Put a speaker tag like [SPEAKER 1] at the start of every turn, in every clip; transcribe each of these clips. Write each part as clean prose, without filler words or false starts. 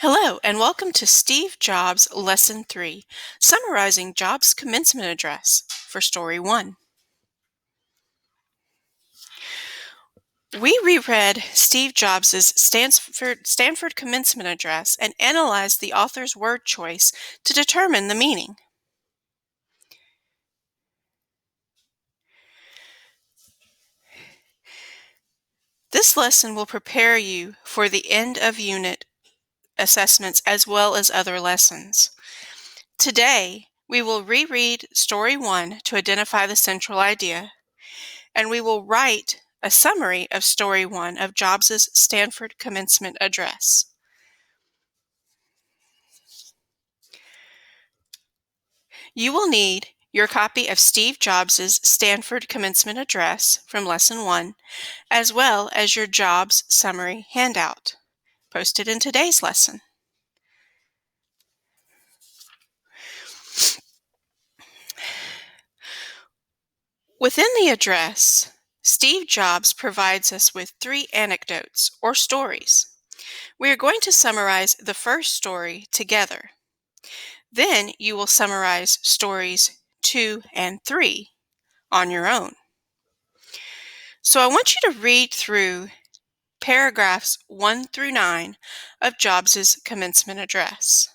[SPEAKER 1] Hello, and welcome to Steve Jobs Lesson 3, Summarizing Jobs' Commencement Address for Story 1. We reread Steve Jobs' Stanford Commencement Address and analyzed the author's word choice to determine the meaning. This lesson will prepare you for the end-of-unit assessments as well as other lessons. Today, we will reread Story 1 to identify the central idea, and we will write a summary of Story 1 of Jobs' Stanford Commencement Address. You will need your copy of Steve Jobs' Stanford Commencement Address from Lesson 1, as well as your Jobs Summary handout, posted in today's lesson. Within the address, Steve Jobs provides us with 3 anecdotes or stories. We are going to summarize the first story together. Then you will summarize stories 2 and 3 on your own. So I want you to read through paragraphs 1 through 9 of Jobs' commencement address.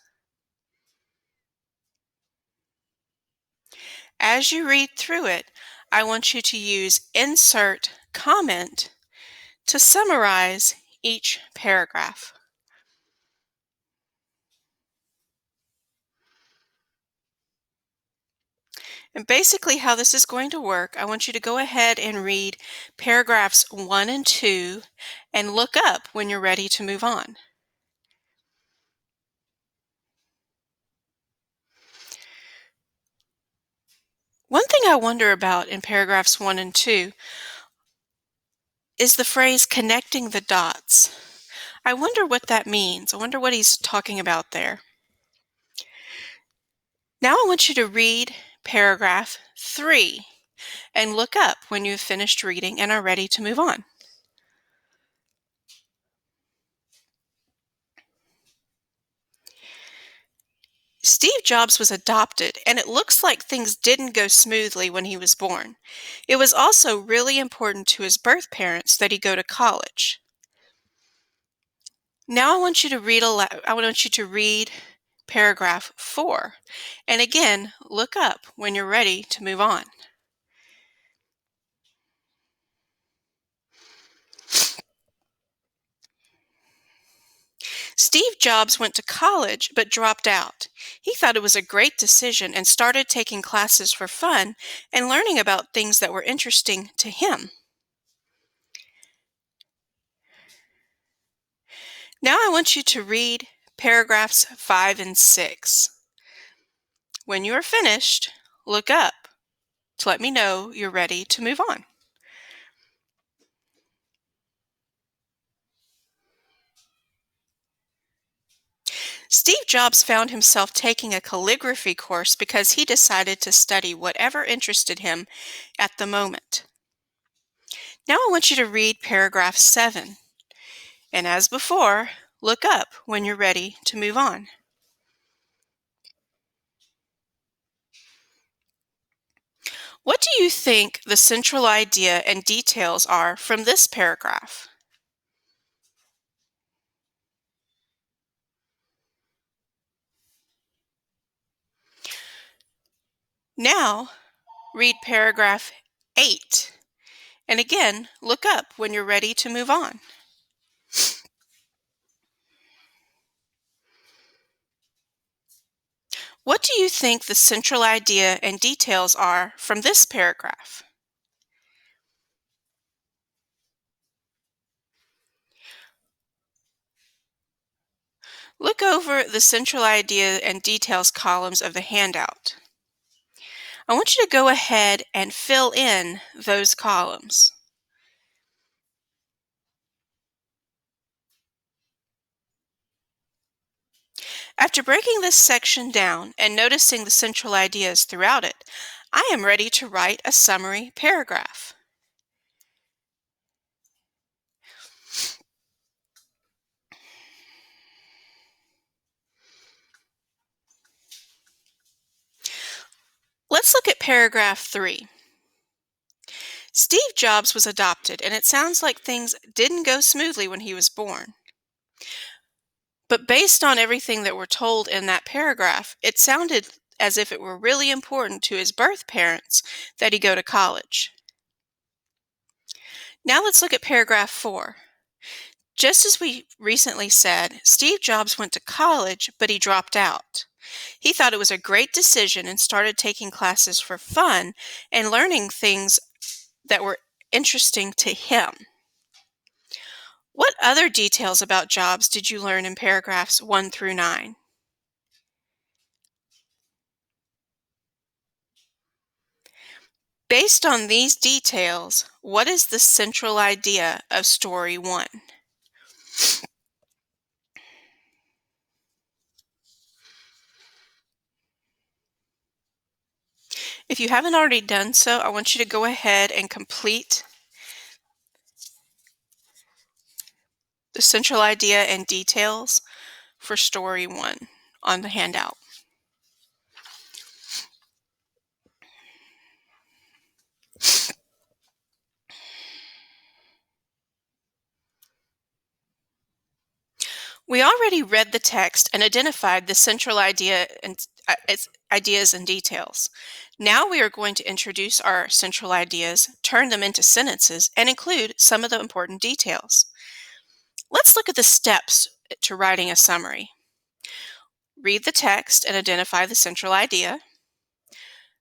[SPEAKER 1] As you read through it, I want you to use insert comment to summarize each paragraph. And basically how this is going to work, I want you to go ahead and read paragraphs 1 and 2 and look up when you're ready to move on. One thing I wonder about in paragraphs 1 and 2 is the phrase connecting the dots. I wonder what that means. I wonder what he's talking about there. Now I want you to read paragraph 3 and look up when you've finished reading and are ready to move on. Steve Jobs was adopted, and it looks like things didn't go smoothly when he was born. It was also really important to his birth parents that he go to college. Now I want you to read paragraph 4, and again, look up when you're ready to move on. Steve Jobs went to college but dropped out. He thought it was a great decision and started taking classes for fun and learning about things that were interesting to him. Now I want you to read paragraphs 5 and 6. When you are finished, look up to let me know you're ready to move on. Steve Jobs found himself taking a calligraphy course because he decided to study whatever interested him at the moment. Now I want you to read paragraph 7. And as before, look up when you're ready to move on. What do you think the central idea and details are from this paragraph? Now, read paragraph 8. And again, look up when you're ready to move on. What do you think the central idea and details are from this paragraph? Look over the central idea and details columns of the handout. I want you to go ahead and fill in those columns. After breaking this section down and noticing the central ideas throughout it, I am ready to write a summary paragraph. Let's look at paragraph 3. Steve Jobs was adopted, and it sounds like things didn't go smoothly when he was born. But based on everything that we're told in that paragraph, it sounded as if it were really important to his birth parents that he go to college. Now let's look at paragraph 4. Just as we recently said, Steve Jobs went to college, but he dropped out. He thought it was a great decision and started taking classes for fun and learning things that were interesting to him. What other details about Jobs did you learn in paragraphs 1 through 9? Based on these details, what is the central idea of story 1? If you haven't already done so, I want you to go ahead and complete the central idea and details for story 1 on the handout. We already read the text and identified the central idea and its ideas and details. Now we are going to introduce our central ideas, turn them into sentences, and include some of the important details. Let's look at the steps to writing a summary. Read the text and identify the central idea.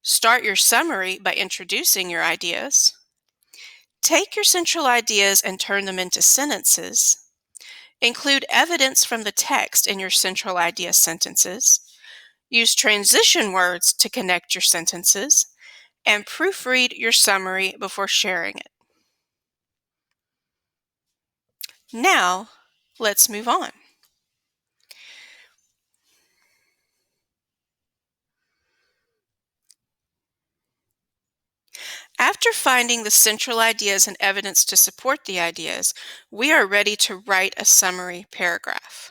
[SPEAKER 1] Start your summary by introducing your ideas. Take your central ideas and turn them into sentences. Include evidence from the text in your central idea sentences. Use transition words to connect your sentences. And proofread your summary before sharing it. Now, let's move on. After finding the central ideas and evidence to support the ideas, we are ready to write a summary paragraph.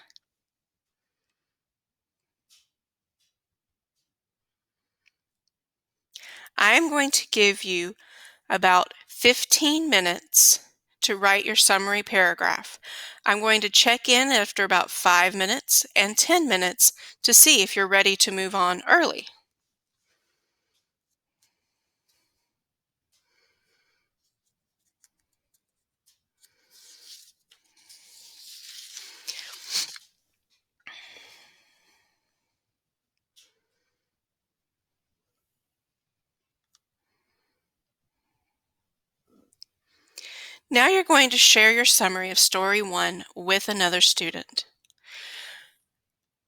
[SPEAKER 1] I am going to give you about 15 minutes to write your summary paragraph. I'm going to check in after about 5 minutes and 10 minutes to see if you're ready to move on early. Now you're going to share your summary of story 1 with another student.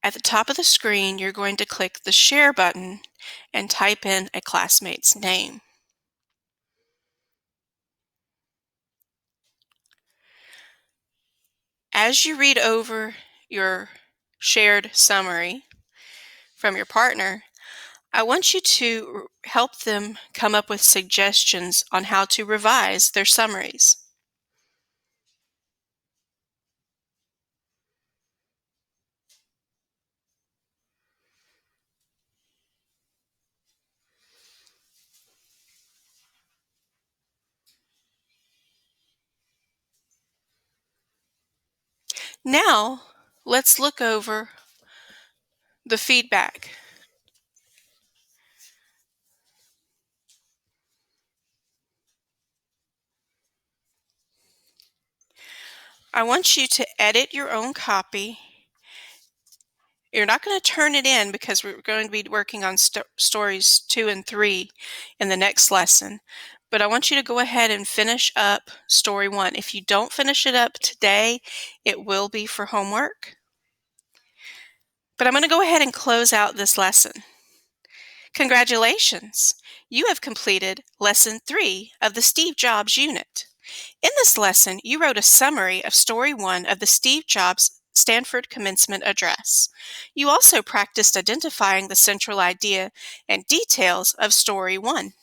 [SPEAKER 1] At the top of the screen, you're going to click the share button and type in a classmate's name. As you read over your shared summary from your partner, I want you to help them come up with suggestions on how to revise their summaries. Now, let's look over the feedback. I want you to edit your own copy. You're not going to turn it in because we're going to be working on stories 2 and 3 in the next lesson. But I want you to go ahead and finish up story 1. If you don't finish it up today, it will be for homework. But I'm going to go ahead and close out this lesson. Congratulations! You have completed Lesson 3 of the Steve Jobs unit. In this lesson, you wrote a summary of Story 1 of the Steve Jobs Stanford Commencement Address. You also practiced identifying the central idea and details of Story 1.